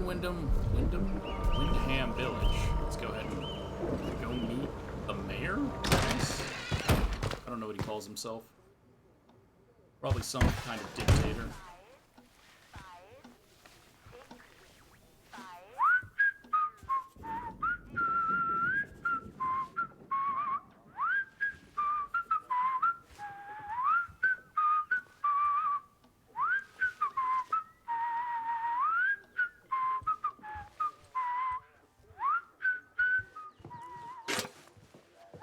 Windham Village. Let's go ahead and go meet the mayor, I guess? I don't know what he calls himself. Probably some kind of dictator.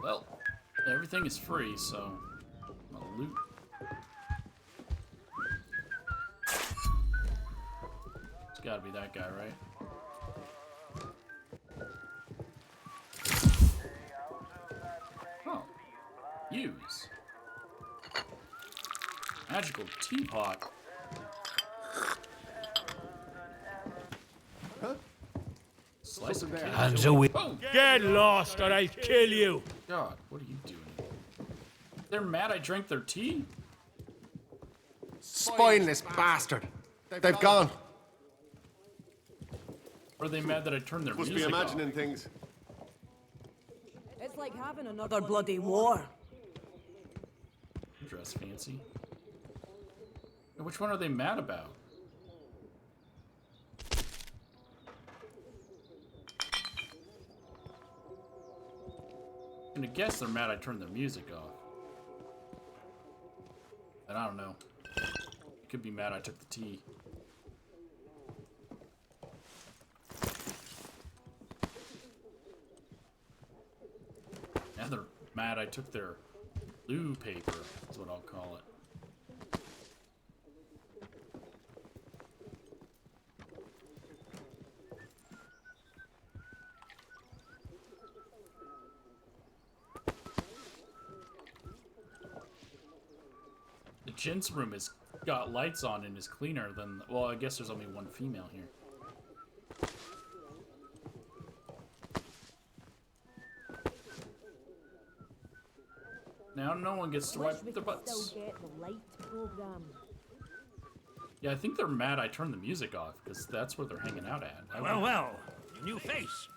Well, everything is free, so I'll loot. It's gotta be that guy, right? Oh. Use. Magical teapot. Slice of cake. And so we Get lost or I'll kill you! God, what are you doing? They're mad I drank their tea? Spineless bastard. They've gone. Or are they mad that I turned their Must be music imagining off? things. It's like having another bloody war. Dress fancy. Now, which one are they mad about? I'm gonna guess they're mad I turned their music off. And I don't know. Could be mad I took the tea. Now they're mad I took their blue paper. That's what I'll call it. The gents' room has got lights on and is cleaner than... Well, I guess there's only one female here. Now no one gets to wipe their butts. Yeah, I think they're mad I turned the music off, because that's where they're hanging out at. Well, new face.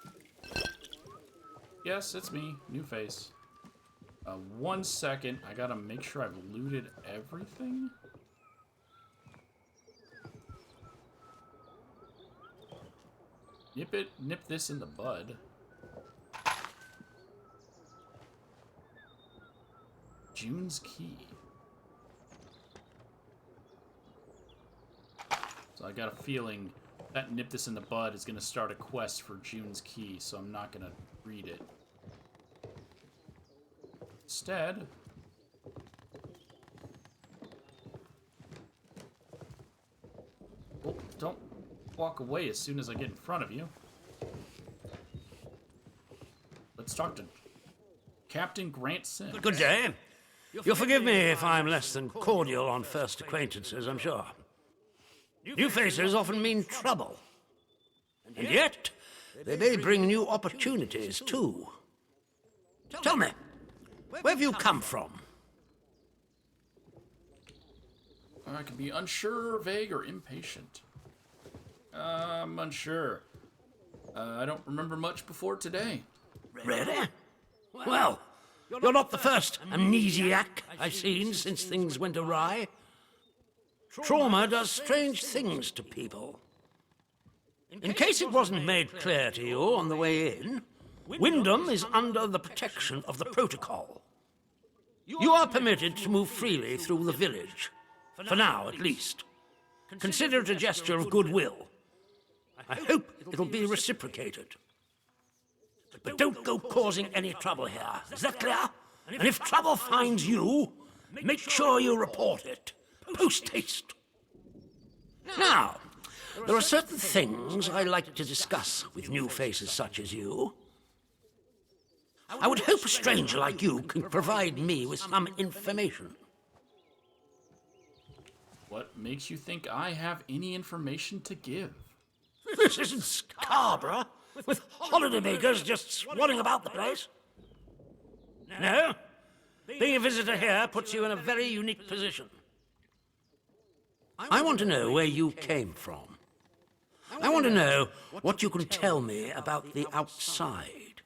Yes, it's me. New face. 1 second. I gotta make sure I've looted everything. Nip this in the bud. June's key. So I got a feeling that nip this in the bud is gonna start a quest for June's key, so I'm not gonna read it. Instead, well, don't walk away as soon as I get in front of you. Let's talk to Captain Grant Sims. Good day. You'll forgive me if I'm less than cordial on first acquaintances, I'm sure. New faces often mean trouble. And yet, they may bring new opportunities, too. Tell me, where have you come from? I could be unsure, vague, or impatient. I'm unsure. I don't remember much before today. Really? Well, you're not the first amnesiac I've seen since things went awry. Trauma does strange things to people. In case it wasn't made clear to you on the way in, Wyndham is under the protection of the protocol. You are permitted to move freely through the village. For now, at least. Consider it a gesture of goodwill. I hope it'll be reciprocated. But don't go causing any trouble here. Is that clear? And if trouble finds you, make sure you report it. Post haste. Now, there are certain things I like to discuss with new faces such as you. I would hope a stranger like you can provide me with some information. What makes you think I have any information to give? This isn't Scarborough, with holidaymakers just swanning about the place. No, being a visitor here puts you in a very unique position. I want to know where you came from. I want to know what you can tell me about the outside.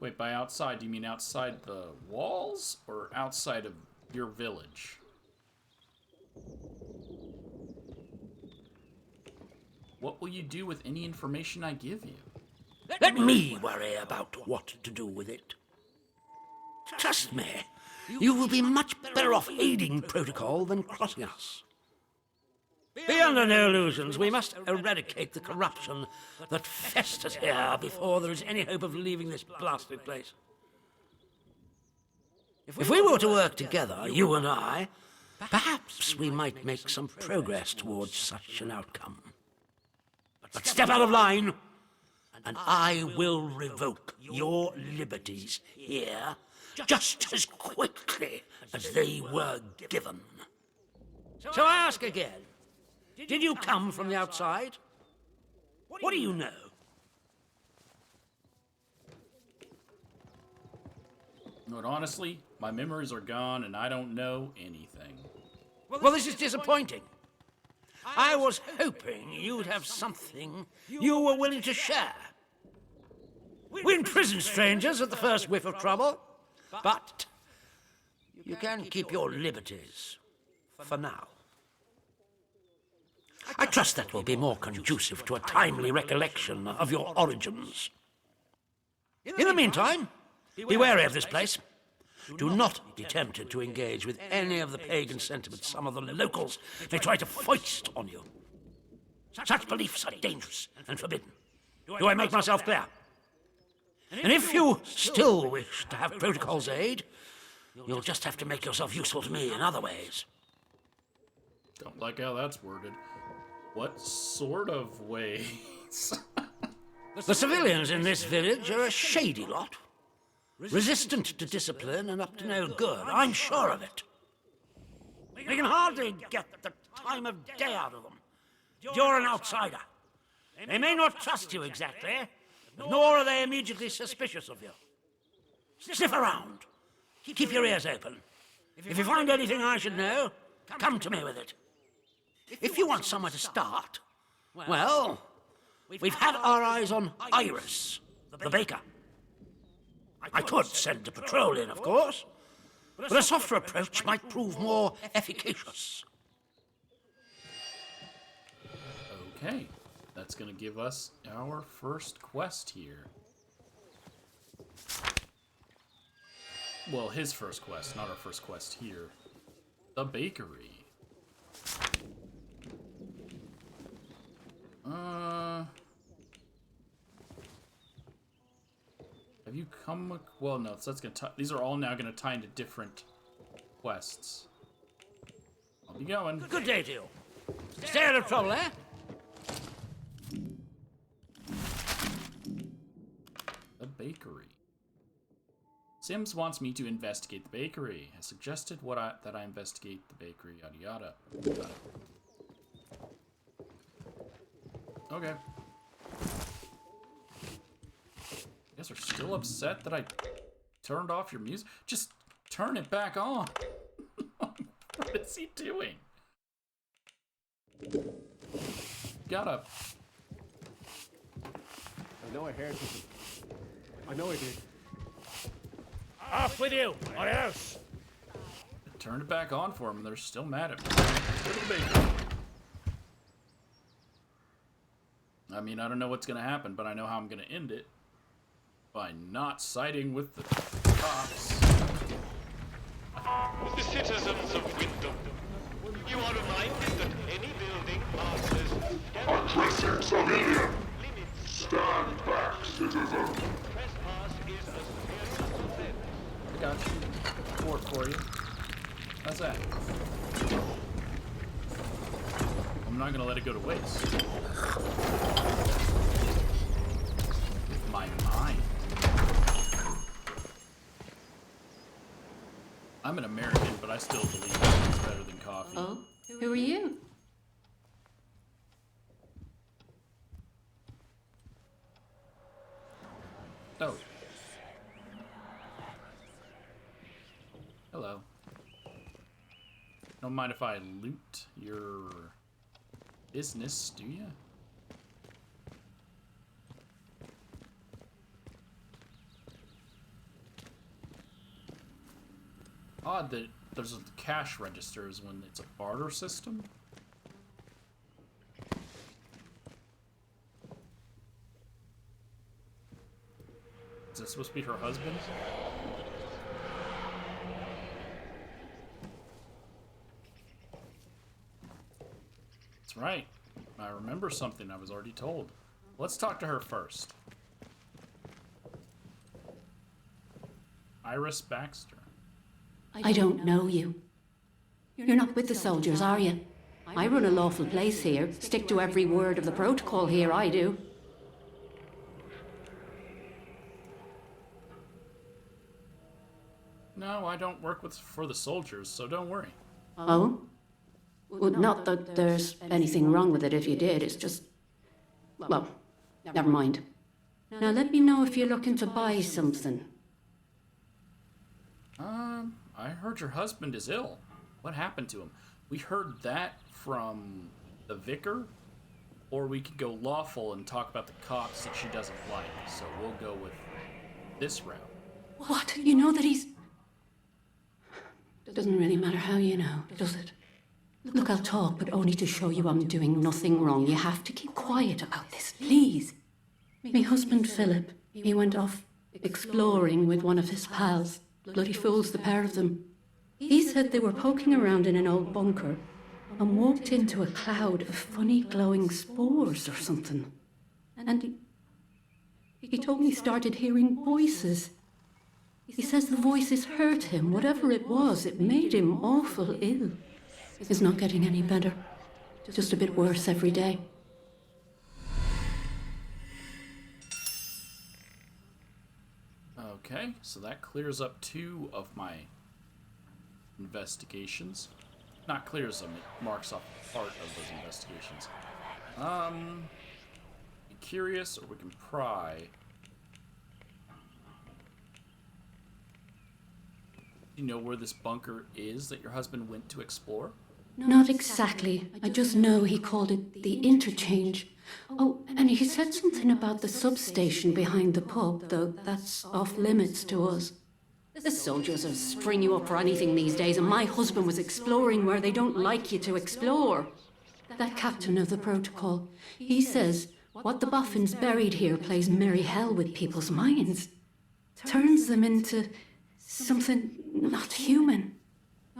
Wait, by outside, do you mean outside the walls or outside of your village? What will you do with any information I give you? Let me worry about what to do with it. Trust me, you will be much better off aiding Protocol than crossing us. Be under no illusions. We must eradicate the corruption that festers here before there is any hope of leaving this blasted place. If we were to work together, you and I, perhaps we might make some progress towards such an outcome. But step out of line, and I will revoke your liberties here just as quickly as they were given. So I ask again, did you come from the outside? What do you know? But honestly, my memories are gone and I don't know anything. Well, this is disappointing. I was hoping you'd have something you were willing to share. We imprison strangers at the first whiff of trouble, but you can keep your liberties for now. I trust that will be more conducive to a timely recollection of your origins. In the meantime, be wary of this place. Do not be tempted to engage with any of the pagan sentiments some of the locals may try to foist on you. Such beliefs are dangerous and forbidden. Do I make myself clear? And if you still wish to have Protocol's aid, you'll just have to make yourself useful to me in other ways. Don't like how that's worded. What sort of ways? The civilians in this village are a shady lot. Resistant to discipline and up to no good, I'm sure of it. We can hardly get the time of day out of them. You're an outsider. They may not trust you exactly, nor are they immediately suspicious of you. Sniff around. Keep your ears open. If you find anything I should know, come to me with it. If you want somewhere to start, well, we've had our eyes on Iris, the baker. I could send a patrol in, of course, but a softer approach might prove more efficacious. Okay, that's gonna give us our first quest here. Well, his first quest, not our first quest here. The bakery. Have you come? Well, no. So that's gonna. These are all now gonna tie into different quests. I'll be going. Good day to you. Stay out of trouble, eh? The bakery. Sims wants me to investigate the bakery. Has suggested that I investigate the bakery. Yada yada. Okay. You guys are still upset that I turned off your music? Just turn it back on. What is he doing? Gotta. I know I heard something. I know I did. Off with you, or else. Turn it back on for them. They're still mad at me. Go to the bakery. I mean, I don't know what's gonna happen, but I know how I'm gonna end it. By not siding with the cops. The citizens of Wyndham, you are reminded that any building passes Addressing civilian! Stand back, citizen! trespass is a serious offense. I got you. Fort for you. How's that? I'm not gonna let it go to waste. With my mind. I'm an American, but I still believe it's better than coffee. Oh, who are you? Oh. Don't mind if I loot your business, do you? Odd that there's a cash registers when it's a barter system. Is this supposed to be her husband? That's right. I remember something I was already told. Let's talk to her first. Iris Baxter. I don't know you. You're not with the soldiers, are you? I run a lawful place here. Stick to every word of the protocol here, I do. No, I don't work for the soldiers, so don't worry. Oh? Well, not that there's anything wrong with it if you did, it's just... Well, never mind. Now let me know if you're looking to buy something. I heard your husband is ill. What happened to him? We heard that from the vicar, or we could go lawful and talk about the cops that she doesn't like. So we'll go with this route. What? You know that he's... It doesn't really matter how you know, does it? Look, I'll talk, but only to show you I'm doing nothing wrong. You have to keep quiet about this, please. My husband, Philip, he went off exploring with one of his pals. Bloody fools, the pair of them. He said they were poking around in an old bunker and walked into a cloud of funny glowing spores or something. And he told me he started hearing voices. He says the voices hurt him. Whatever it was, it made him awful ill. It's not getting any better. Just a bit worse every day. Okay, so that clears up 2 of my investigations. Not clears them, it marks off part of those investigations. Be curious, or we can pry. You know where this bunker is that your husband went to explore? Not exactly. I just know he called it the interchange. Oh, and he said something about the substation behind the pub, though that's off limits to us. The soldiers will string you up for anything these days, and my husband was exploring where they don't like you to explore. That captain of the protocol, he says what the boffins buried here plays merry hell with people's minds. Turns them into something not human.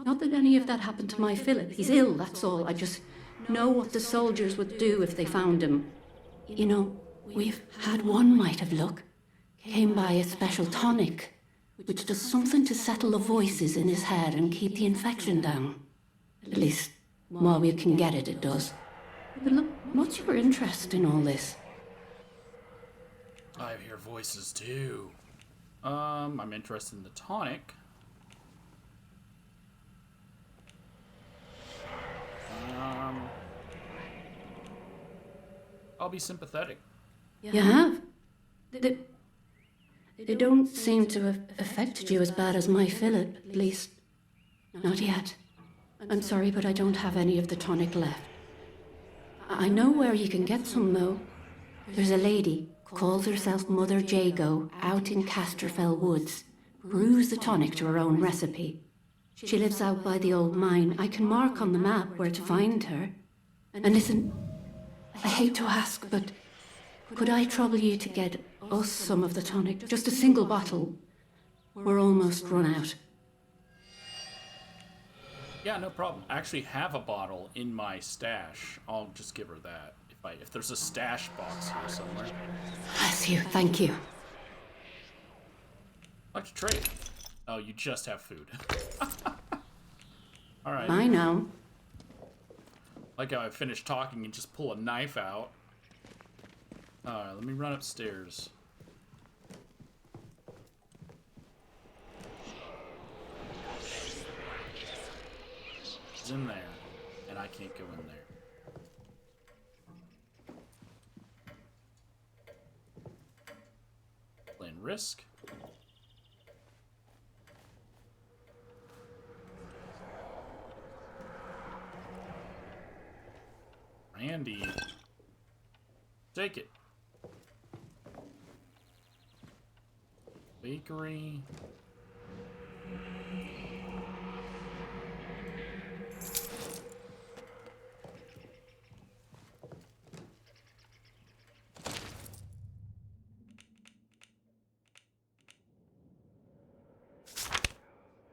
Not that any of that happened to my Philip. He's ill, that's all. I just know what the soldiers would do if they found him. You know, we've had one mite of luck. Came by a special tonic, which does something to settle the voices in his head and keep the infection down. At least, while we can get it, it does. But look, what's your interest in all this? I hear voices too. I'm interested in the tonic. I'll be sympathetic. You have? They don't seem to have affected you as bad as my Philip, at least. Not yet. I'm sorry, but I don't have any of the tonic left. I know where you can get some, though. There's a lady, calls herself Mother Jago, out in Casterfell Woods. Brews the tonic to her own recipe. She lives out by the old mine. I can mark on the map where to find her. And listen, I hate to ask, but could I trouble you to get us some of the tonic? Just a single bottle. We're almost run out. Yeah, no problem. I actually have a bottle in my stash. I'll just give her that. If there's a stash box here somewhere. Bless you, thank you. I'd like to trade. Oh, you just have food. Alright. I know. Like how I finish talking and just pull a knife out. Alright, let me run upstairs. It's in there, and I can't go in there. Playing Risk. candy. Take it. Bakery.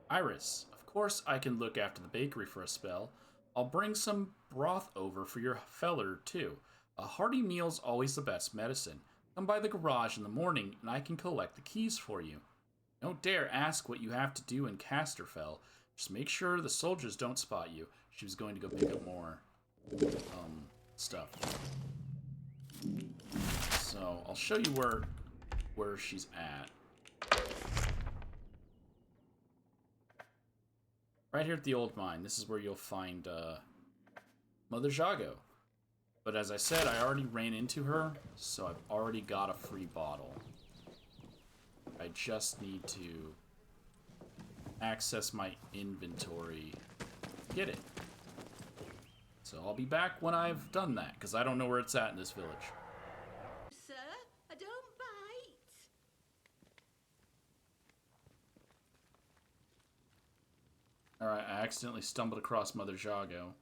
Iris, of course I can look after the bakery for a spell. I'll bring some broth over for your feller, too. A hearty meal's always the best medicine. Come by the garage in the morning and I can collect the keys for you. Don't dare ask what you have to do in Casterfell. Just make sure the soldiers don't spot you. She was going to go pick up more, stuff. So, I'll show you where she's at. Right here at the old mine. This is where you'll find, Mother Jago. But as I said, I already ran into her, so I've already got a free bottle. I just need to access my inventory, get it. So I'll be back when I've done that, because I don't know where it's at in this village. Sir, I don't bite. Alright, I accidentally stumbled across Mother Jago.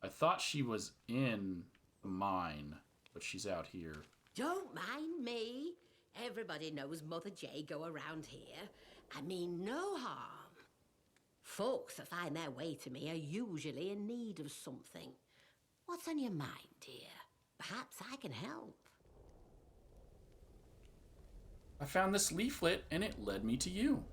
I thought she was in the mine, but she's out here. Don't mind me. Everybody knows Mother Jago around here. I mean no harm. Folks that find their way to me are usually in need of something. What's on your mind, dear? Perhaps I can help. I found this leaflet, and it led me to you.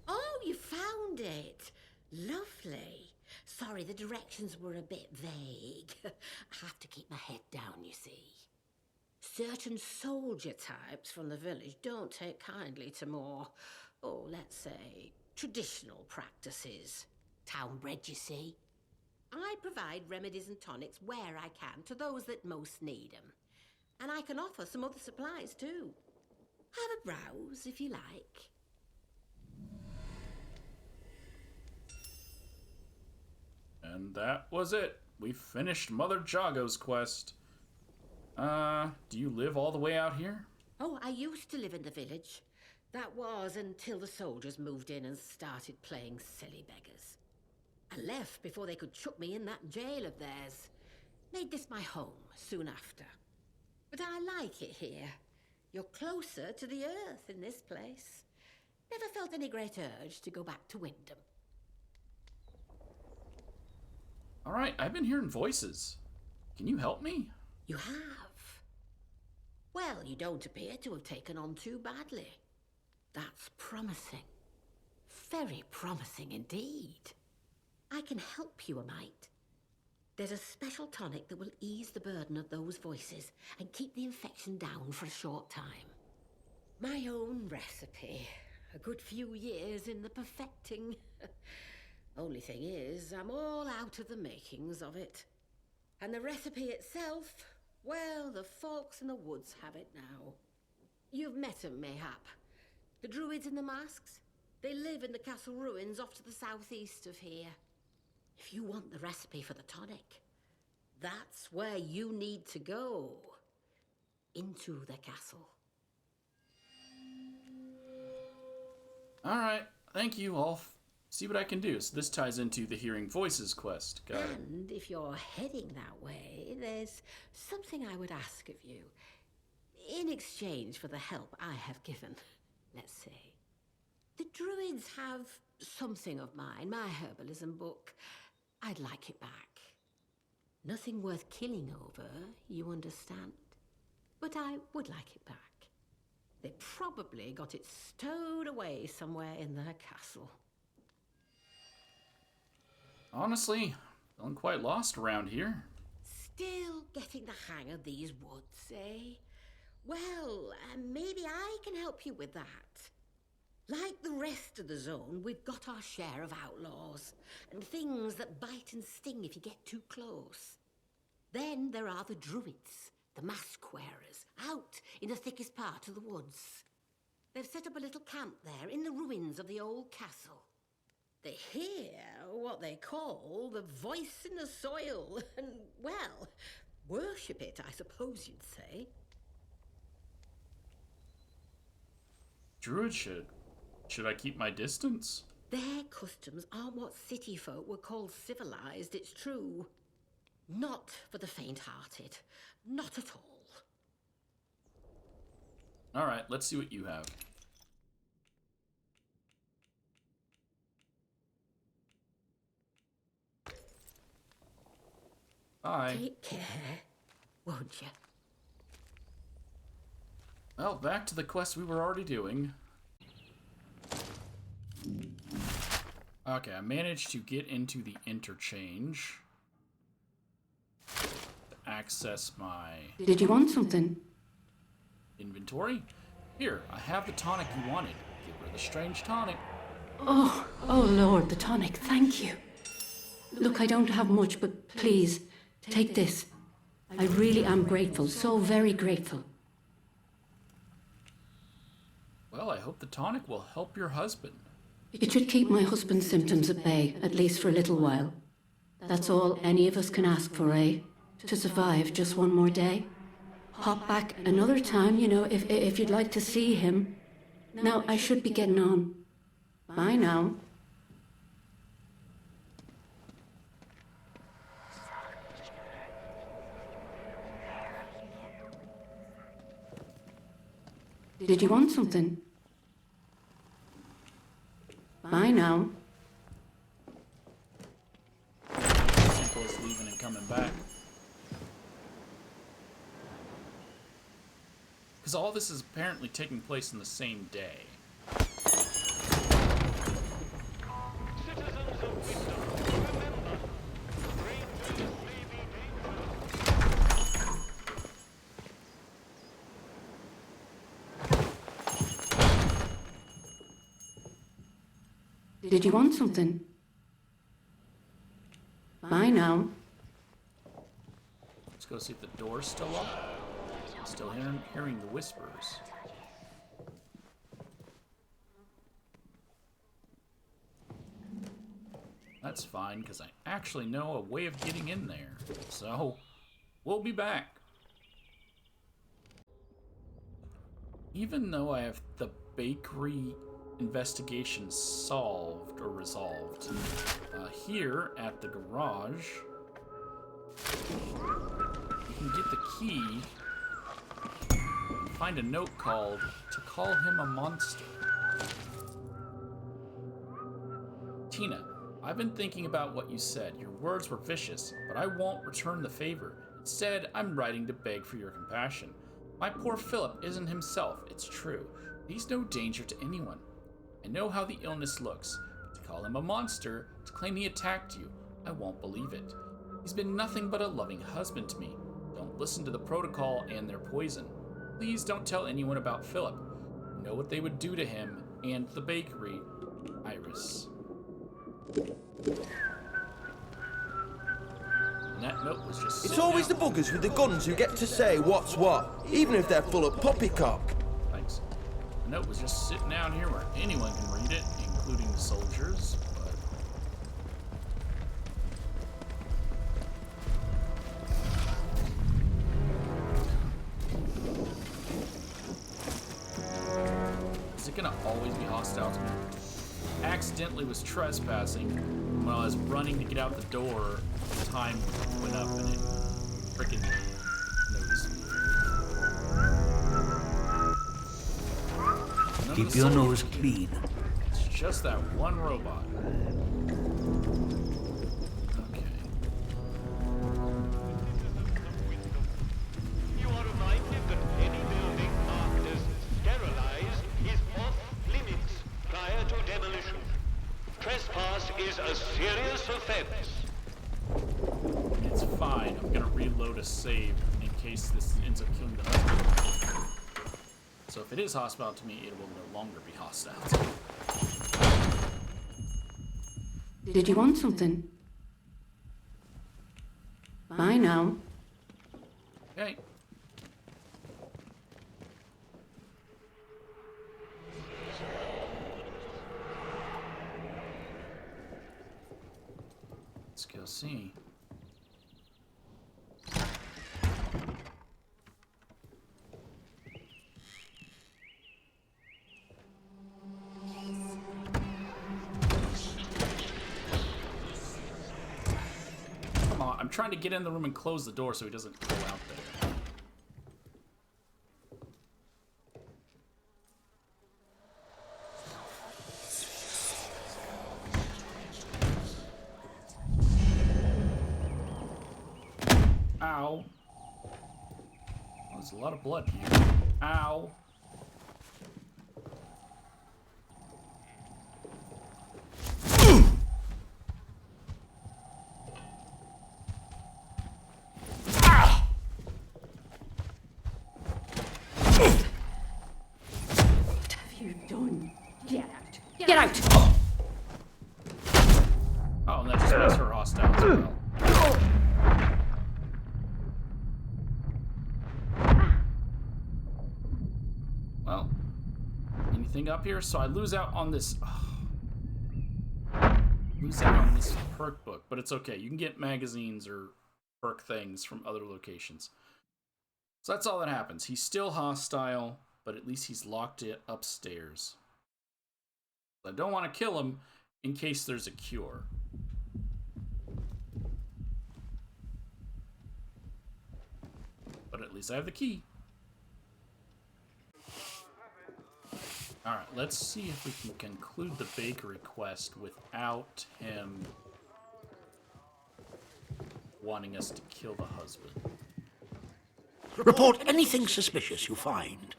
Oh, you found it. Lovely. Sorry, the directions were a bit vague. I have to keep my head down, you see. Certain soldier types from the village don't take kindly to more, let's say, traditional practices. Town-bred, you see. I provide remedies and tonics where I can to those that most need them. And I can offer some other supplies, too. Have a browse, if you like. And that was it. We finished Mother Jago's quest. Do you live all the way out here? Oh, I used to live in the village. That was until the soldiers moved in and started playing silly beggars. I left before they could chuck me in that jail of theirs. Made this my home soon after. But I like it here. You're closer to the earth in this place. Never felt any great urge to go back to Wyndham. Alright, I've been hearing voices. Can you help me? You have? Well, you don't appear to have taken on too badly. That's promising. Very promising indeed. I can help you a mite. There's a special tonic that will ease the burden of those voices and keep the infection down for a short time. My own recipe. A good few years in the perfecting. Only thing is, I'm all out of the makings of it. And the recipe itself, well, the folks in the woods have it now. You've met 'em, mayhap. The druids in the masks? They live in the castle ruins off to the southeast of here. If you want the recipe for the tonic, that's where you need to go. Into the castle. Alright, thank you. I'll see what I can do. So this ties into the Hearing Voices quest. Got it. And if you're heading that way, there's something I would ask of you. In exchange for the help I have given, let's say. The druids have something of mine, my herbalism book. I'd like it back. Nothing worth killing over, you understand? But I would like it back. They probably got it stowed away somewhere in their castle. Honestly, feeling quite lost around here. Still getting the hang of these woods, eh? Well, maybe I can help you with that. Like the rest of the zone, we've got our share of outlaws, and things that bite and sting if you get too close. Then there are the druids, the mask wearers, out in the thickest part of the woods. They've set up a little camp there in the ruins of the old castle. They hear what they call the voice in the soil and, well, worship it, I suppose you'd say. Druid should I keep my distance? Their customs aren't what city folk would call civilized, it's true. Not for the faint-hearted. Not at all. All right, let's see what you have. Bye. Take care, won't you? Well, back to the quest we were already doing. Okay, I managed to get into the interchange to access my Did you want something? inventory. Here, I have the tonic you wanted. Give her the strange tonic. Oh Lord, the tonic, thank you. Look, I don't have much, but please, take this. I really am grateful, so very grateful. Well, I hope the tonic will help your husband. It should keep my husband's symptoms at bay, at least for a little while. That's all any of us can ask for, eh? To survive just one more day. Pop back another time, you know, if you'd like to see him. Now, I should be getting on. Bye now. Did you want something? Bye now. Simple as leaving and coming back. Because all this is apparently taking place in the same day. Citizens of Winter, remember, strangers may be dangerous. Did you want something? Bye now. Let's go see if the door's still up. Still hearing the whispers. That's fine, because I actually know a way of getting in there. So, we'll be back. Even though I have the bakery investigation solved or resolved, here at the garage, you can get the key and find a note called "To Call Him a Monster." Tina, I've been thinking about what you said. Your words were vicious, but I won't return the favor. Instead, I'm writing to beg for your compassion. My poor Philip isn't himself, it's true. He's no danger to anyone. I know how the illness looks, but to call him a monster, to claim he attacked you, I won't believe it. He's been nothing but a loving husband to me. Don't listen to the protocol and their poison. Please don't tell anyone about Philip. You know what they would do to him and the bakery. Iris. And that note was just It's sitting always the out. buggers with the guns who get to say what's what, even if they're full of poppycock. Thanks. The note was just sitting down here where anyone can read it, including the soldiers, but... Is it gonna always be hostile to me? Accidentally was trespassing when I was running to get out the door. The time went up and it freaking noticed me. None of Keep the your soldiers nose can get it. clean. It's just that one robot. Okay. You are reminded that any building marked as sterilized is off limits prior to demolition. Trespass is a serious offense. It's fine. I'm gonna reload a save in case this ends up killing the husband. So if it is hostile to me, it will no longer be hostile to me. Did you want something? Bye now. Okay. Let's go see. Come on, I'm trying to get in the room and close the door so he doesn't go out there. Ow. Oh, there's a lot of blood here. Ow. What have you done? Get out. Get out! Oh, and that just makes her hostile as well. Well, anything up here? So I lose out on this. Lose out on this perk book, but it's okay. You can get magazines or perk things from other locations. So that's all that happens. He's still hostile, but at least he's locked it upstairs. I don't want to kill him in case there's a cure. But at least I have the key. Alright, let's see if we can conclude the bakery quest without him wanting us to kill the husband. Report anything suspicious you find,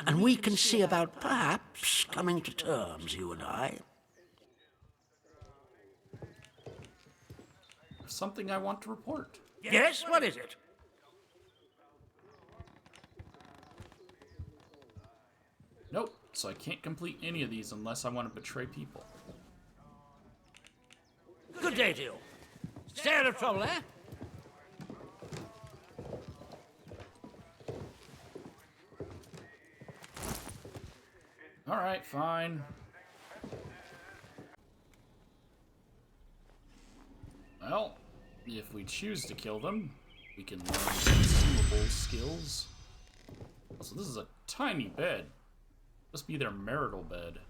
and we can see about perhaps coming to terms, you and I. There's something I want to report. Yes, what is it? Nope, so I can't complete any of these unless I want to betray people. Good day to you. Stay out of trouble, eh? Alright, fine. Well, if we choose to kill them, we can learn consumable skills. So this is a tiny bed. Must be their marital bed.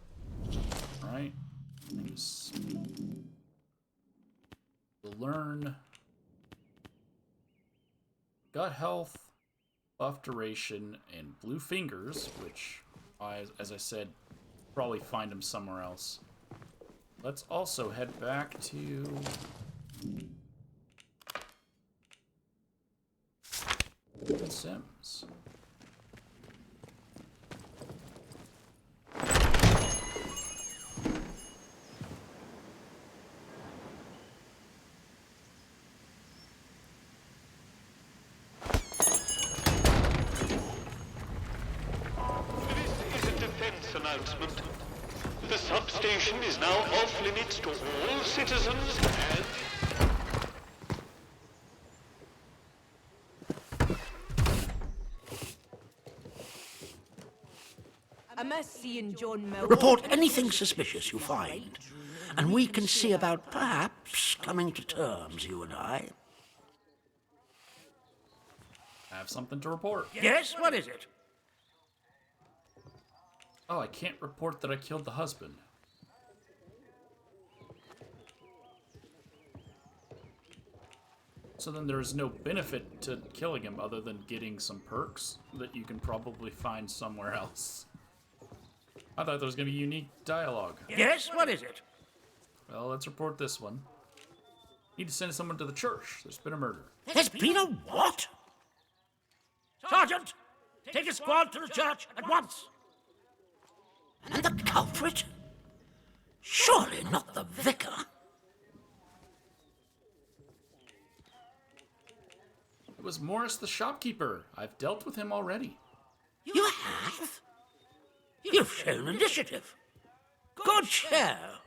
Right? We'll learn gut health, buff duration, and blue fingers, which, as I said, probably find them somewhere else. Let's also head back to the Sims. Announcement. The substation is now off limits to all citizens and... Am I seeing John Mel? Report anything suspicious you find, and we can see about perhaps coming to terms, you and I. I have something to report. Yes, what is it? Oh, I can't report that I killed the husband. So then there is no benefit to killing him other than getting some perks that you can probably find somewhere else. I thought there was going to be unique dialogue. Yes, what is it? Well, let's report this one. Need to send someone to the church. There's been a murder. There's been a what? Sergeant, take a squad to the church at once. And the culprit? Surely not the vicar. It was Morris the shopkeeper. I've dealt with him already. You have? You've shown initiative. Good share.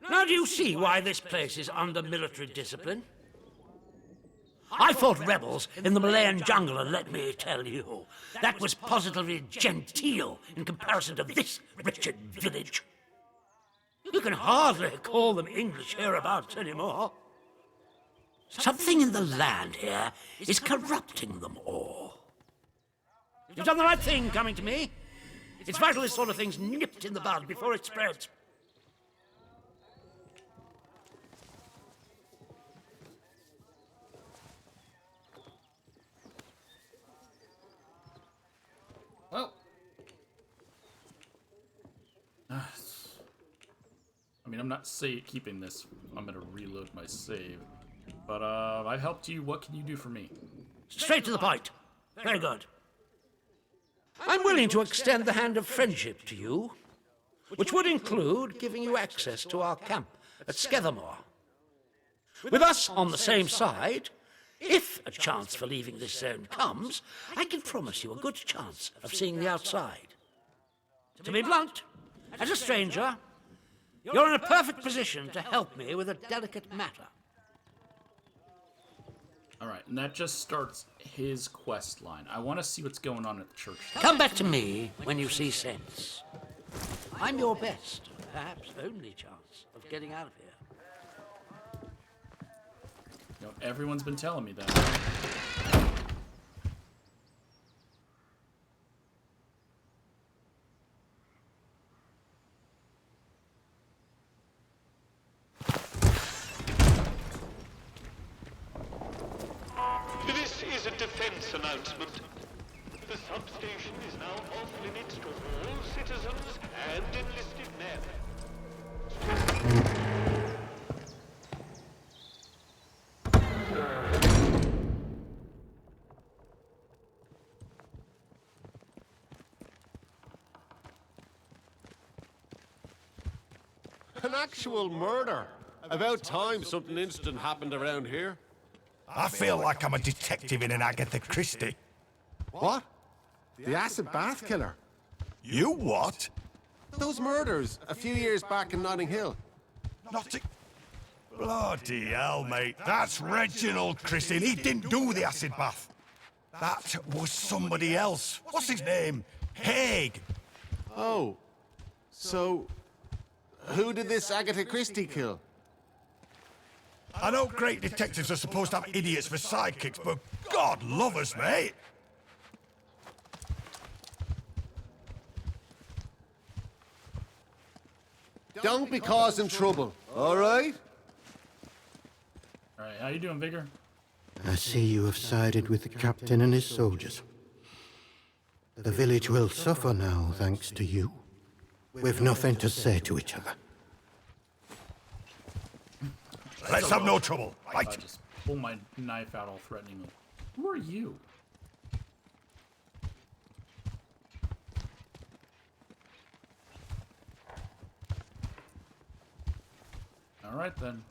Now do you see why this place is under military discipline? I fought rebels in the Malayan jungle, and let me tell you, that was positively genteel in comparison to this wretched village. You can hardly call them English hereabouts anymore. Something in the land here is corrupting them all. You've done the right thing coming to me. It's vital this sort of thing's nipped in the bud before it spreads. Well, I mean, I'm not keeping this. I'm gonna reload my save. But I've helped you. What can you do for me? Straight to the point. Very good. I'm willing to extend the hand of friendship to you, which would include giving you access to our camp at Singeferno. With us on the same side, if a chance for leaving this zone comes, I can promise you a good chance of seeing the outside. To be blunt, as a stranger, you're in a perfect position to help me with a delicate matter. Alright, and that just starts his quest line. I want to see what's going on at the church. Come back to me when you see sense. I'm your best, perhaps only chance of getting out of here. You know, everyone's been telling me that. This is a defense announcement. The substation is now off limits to all citizens and enlisted men. An actual murder. About time something instant happened around here. I feel like I'm a detective in an Agatha Christie. What? The acid bath killer? You what? Those murders a few years back in Notting Hill. Not Bloody hell, mate. That's Reginald Christie. He didn't do the acid bath. That was somebody else. What's his name? Haig. Oh. So, who did this Agatha Christie kill? I know great detectives are supposed to have idiots for sidekicks, but God love us, mate. Don't be causing trouble, all right? Alright, how you doing, Vigor? I see you have sided with the captain and his soldiers. The village will suffer now, thanks to you. We've nothing to say to each other. Let's have no trouble, I right? just pull my knife out all threateningly. Who are you? Alright then.